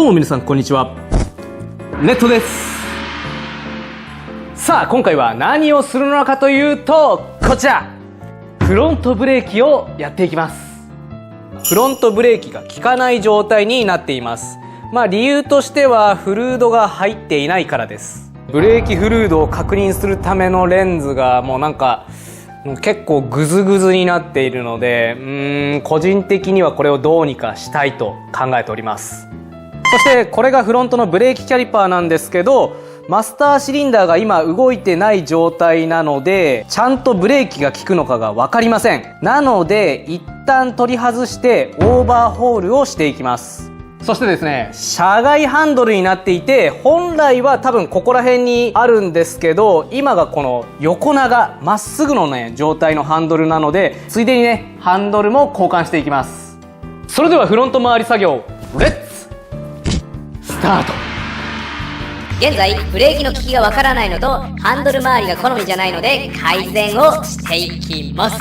も皆さんこんにちは、ネットです。さあ今回は何をするのかというと、こちらフロントブレーキをやっていきます。フロントブレーキが効かない状態になっています。理由としてはフルードが入っていないからです。ブレーキフルードを確認するためのレンズがもう結構グズグズになっているので、個人的にはこれをどうにかしたいと考えております。そしてこれがフロントのブレーキキャリパーなんですけど、マスターシリンダーが今動いてない状態なので、ちゃんとブレーキが効くのかが分かりません。なので一旦取り外してオーバーホールをしていきます。そしてですね、車外ハンドルになっていて、本来は多分ここら辺にあるんですけど、今がこの横長まっすぐのね状態のハンドルなので、ついでにねハンドルも交換していきます。それではフロント周り作業レッツスタート。現在ブレーキの利きがわからないのとハンドル周りが好みじゃないので改善をしていきます。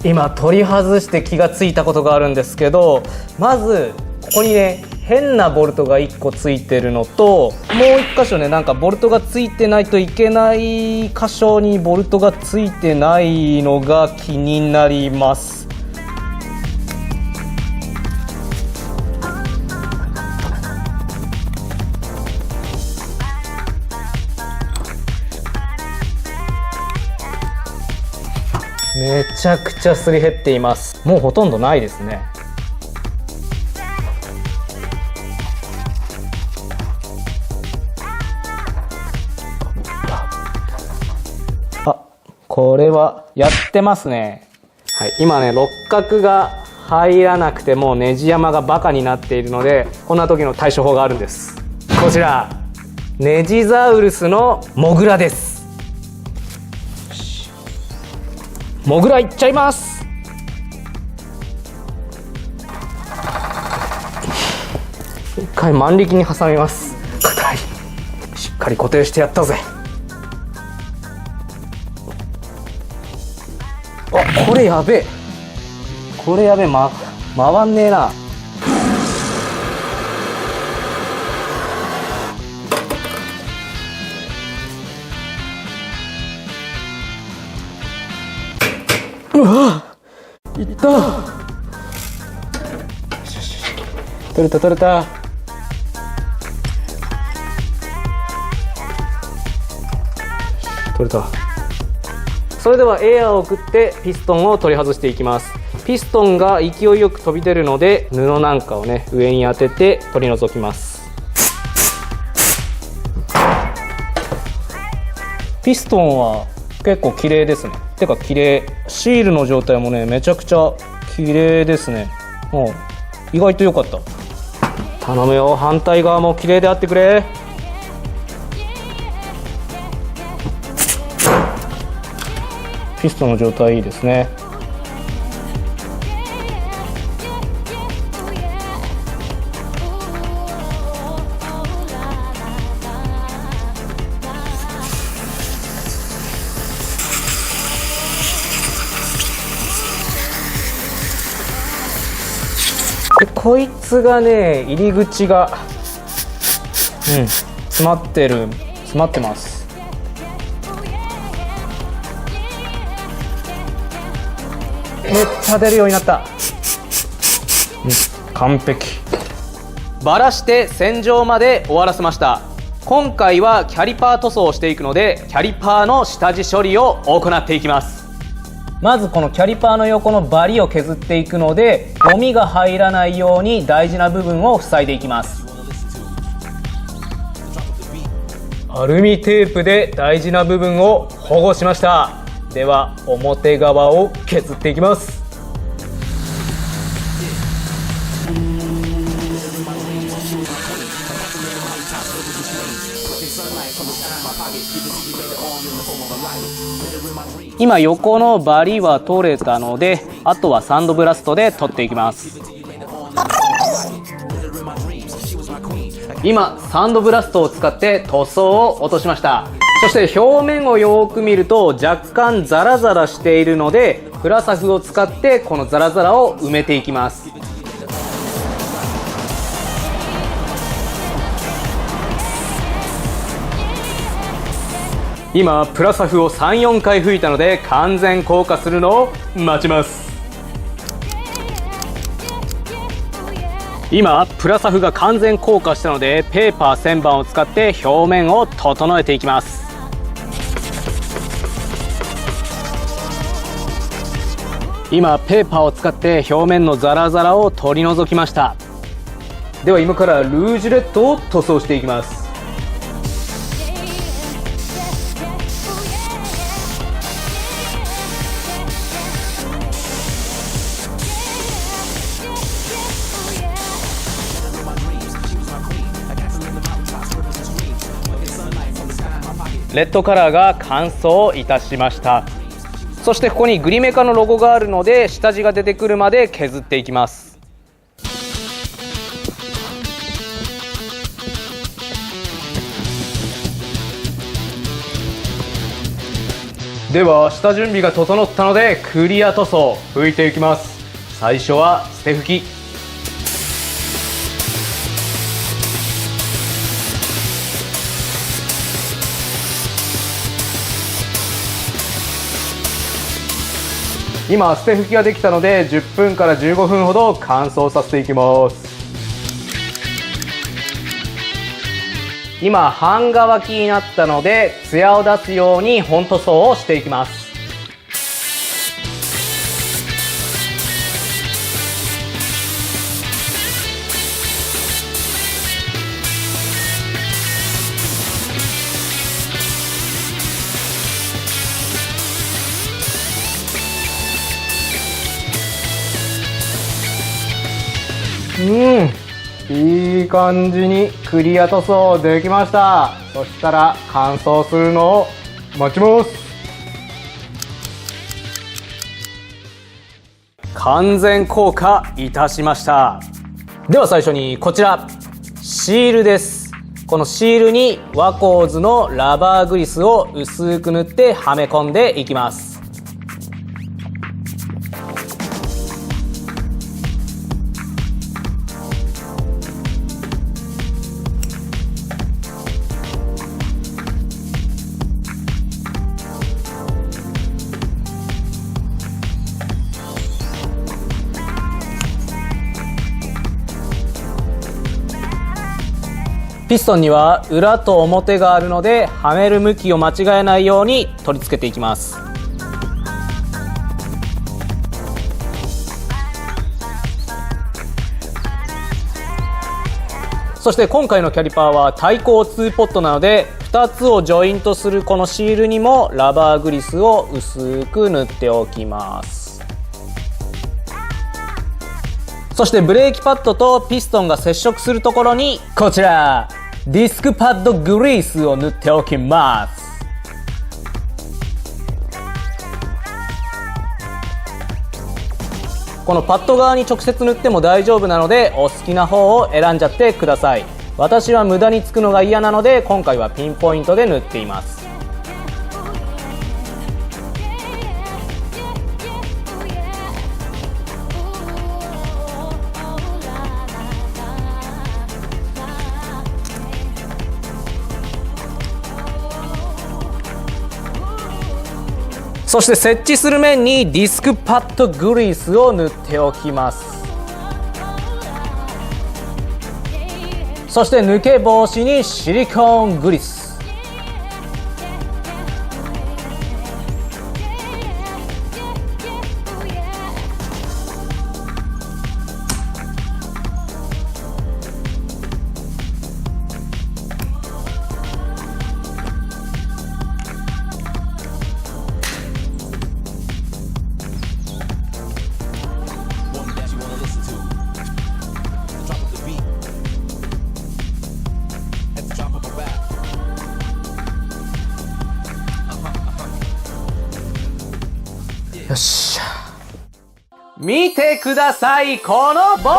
今取り外して気がついたことがあるんですけど、まずここにね変なボルトが1個ついてるのと、もう1箇所ねボルトがついてないといけない箇所にボルトがついてないのが気になります。めちゃくちゃすり減っています。もうほとんどないですね。これはやってますね。はい、今ね六角が入らなくてもネジ山がバカになっているので、こんな時の対処法があるんです。こちらネジザウルスのモグラです。モグラいっちゃいます。一回万力に挟みます。硬い。しっかり固定してやったぜ。これやべえ。これやべえ。回んねえな。うわいった。取れた取れた。取れた。それではエアーを送ってピストンを取り外していきます。ピストンが勢いよく飛び出るので、布なんかをね上に当てて取り除きます。ピストンは結構綺麗ですね。てか綺麗。シールの状態もねめちゃくちゃ綺麗ですね。意外と良かった。頼むよ、反対側も綺麗であってくれ。ピストンの状態いいですね。でこいつがね入り口が詰まってます。めっちゃ出るようになった。完璧。バラして洗浄まで終わらせました。今回はキャリパー塗装をしていくので、キャリパーの下地処理を行っていきます。まずこのキャリパーの横のバリを削っていくので、ゴミが入らないように大事な部分を塞いでいきます。アルミテープで大事な部分を保護しました。では表側を削っていきます。今横のバリは取れたので、あとはサンドブラストで取っていきます。今サンドブラストを使って塗装を落としました。そして表面をよーく見ると若干ザラザラしているので、プラサフを使ってこのザラザラを埋めていきます。今プラサフを 3,4 回吹いたので完全硬化するのを待ちます。今プラサフが完全硬化したのでペーパー旋盤を使って表面を整えていきます。今ペーパーを使って表面のザラザラを取り除きました。では今からルージュレットを塗装していきます。レッドカラーが乾燥いたしました。そしてここにグリメカのロゴがあるので下地が出てくるまで削っていきます。では下準備が整ったのでクリア塗装拭いていきます。最初は捨て拭き。今捨て拭きができたので10分から15分ほど乾燥させていきます。今半乾きになったのでツヤを出すように本塗装をしていきます。いい感じにクリア塗装できました。そしたら乾燥するのを待ちます。完全硬化いたしました。では最初にこちらシールです。このシールにワコーズのラバーグリスを薄く塗ってはめ込んでいきます。ピストンには裏と表があるのではめる向きを間違えないように取り付けていきます。そして今回のキャリパーは対向2ポットなので2つをジョイントするこのシールにもラバーグリスを薄く塗っておきます。そしてブレーキパッドとピストンが接触するところにこちらディスクパッドグリースを塗っておきます。このパッド側に直接塗っても大丈夫なのでお好きな方を選んじゃってください。私は無駄につくのが嫌なので今回はピンポイントで塗っています。そして設置する面にディスクパッドグリースを塗っておきます。そして抜け防止にシリコーングリス。よっしゃ。見てください、このボ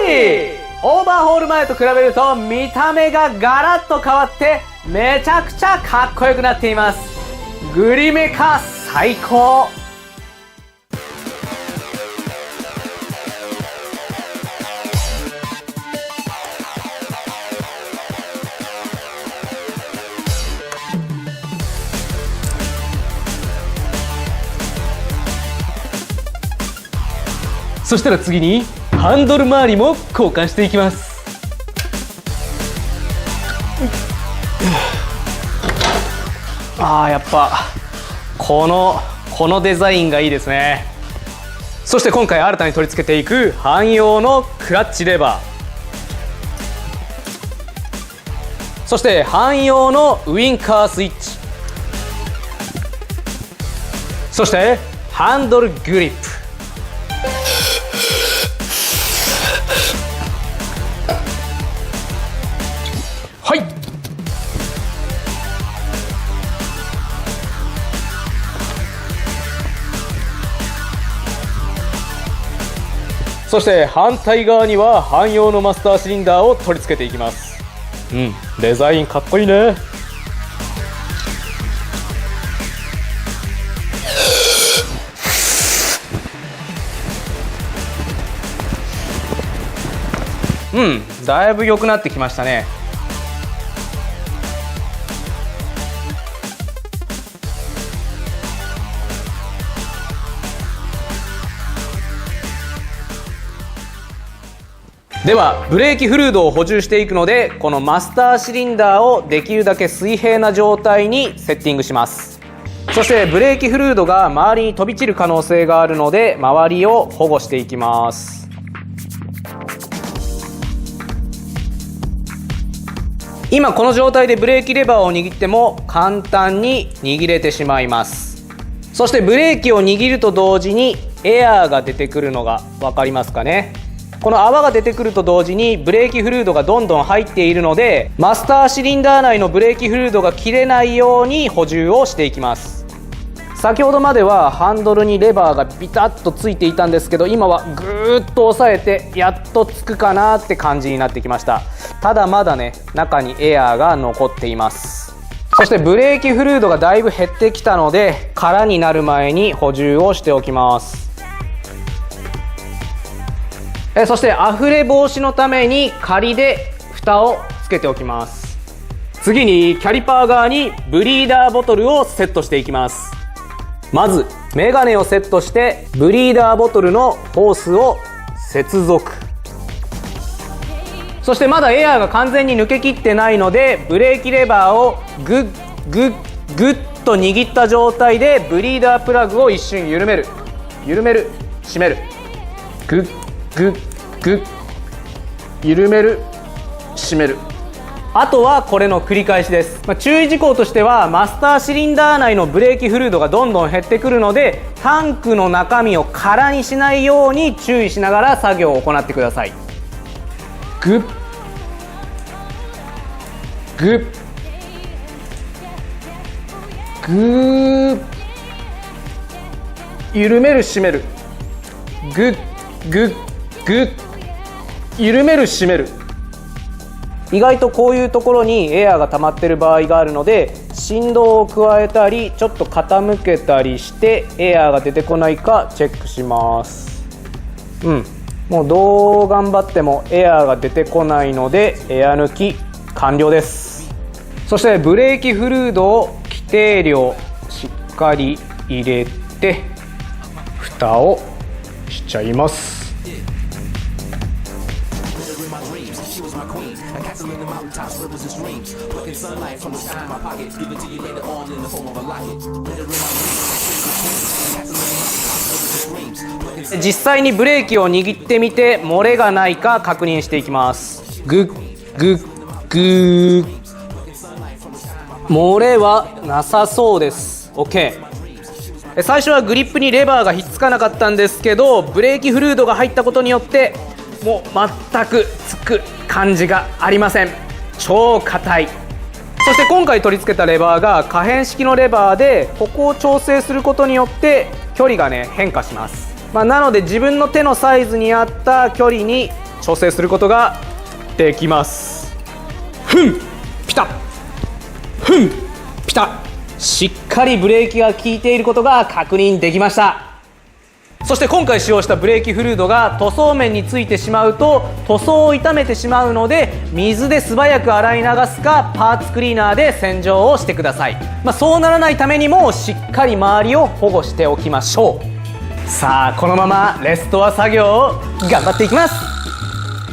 ディ。オーバーホール前と比べると見た目がガラッと変わってめちゃくちゃかっこよくなっています。グリメカ最高。そしたら次にハンドル周りも交換していきます。やっぱこのデザインがいいですね。そして今回新たに取り付けていく汎用のクラッチレバー、そして汎用のウインカースイッチ、そしてハンドルグリップ。はい。そして反対側には汎用のマスターシリンダーを取り付けていきます。デザインかっこいいね。だいぶ良くなってきましたね。ではブレーキフルードを補充していくので、このマスターシリンダーをできるだけ水平な状態にセッティングします。そしてブレーキフルードが周りに飛び散る可能性があるので、周りを保護していきます。今この状態でブレーキレバーを握っても簡単に握れてしまいます。そしてブレーキを握ると同時にエアーが出てくるのが分かりますかね。この泡が出てくると同時にブレーキフルードがどんどん入っているので、マスターシリンダー内のブレーキフルードが切れないように補充をしていきます。先ほどまではハンドルにレバーがビタッとついていたんですけど、今はぐーっと押さえてやっとつくかなって感じになってきました。ただまだね、中にエアーが残っています。そしてブレーキフルードがだいぶ減ってきたので、空になる前に補充をしておきます。そして溢れ防止のために仮で蓋をつけておきます。次にキャリパー側にブリーダーボトルをセットしていきます。まずメガネをセットしてブリーダーボトルのホースを接続。そしてまだエアーが完全に抜けきってないので、ブレーキレバーをグッグッグッと握った状態でブリーダープラグを一瞬緩める緩める締める、グッグッグッ緩める締める。あとはこれの繰り返しです。注意事項としては、マスターシリンダー内のブレーキフルードがどんどん減ってくるので、タンクの中身を空にしないように注意しながら作業を行ってください。グッグッグー緩める締める、グッグッグッ緩める締める。意外とこういうところにエアーが溜まってる場合があるので、振動を加えたりちょっと傾けたりしてエアーが出てこないかチェックします。もうどう頑張ってもエアーが出てこないのでエア抜き完了です。そしてブレーキフルードを規定量しっかり入れて蓋をしちゃいます。実際にブレーキを握ってみて漏れがないか確認していきます。グッグッグー。漏れはなさそうです。 OK。 最初はグリップにレバーがひっつかなかったんですけど、ブレーキフルードが入ったことによってもう全くつく感じがありません。超硬い。そして今回取り付けたレバーが可変式のレバーで、ここを調整することによって距離がね変化します。なので自分の手のサイズに合った距離に調整することがっていきます。ピタッピタッ、しっかりブレーキが効いていることが確認できました。そして今回使用したブレーキフルードが塗装面についてしまうと塗装を傷めてしまうので、水で素早く洗い流すかパーツクリーナーで洗浄をしてください。そうならないためにもしっかり周りを保護しておきましょう。さあこのままレストア作業を頑張っていきます。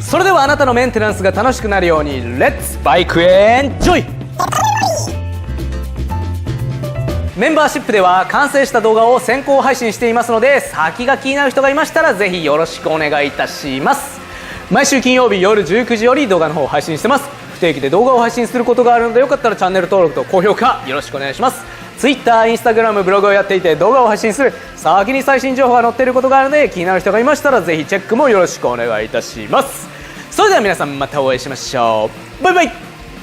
それではあなたのメンテナンスが楽しくなるようにレッツバイクエンジョイ。メンバーシップでは完成した動画を先行配信していますので、先が気になる人がいましたらぜひよろしくお願いいたします。毎週金曜日夜19時より動画の方を配信してます。不定期で動画を配信することがあるので、よかったらチャンネル登録と高評価よろしくお願いします。 Twitter、Instagram、ブログをやっていて動画を配信する先に最新情報が載っていることがあるので、気になる人がいましたらぜひチェックもよろしくお願いいたします。それでは皆さんまたお会いしましょう。バイバイ。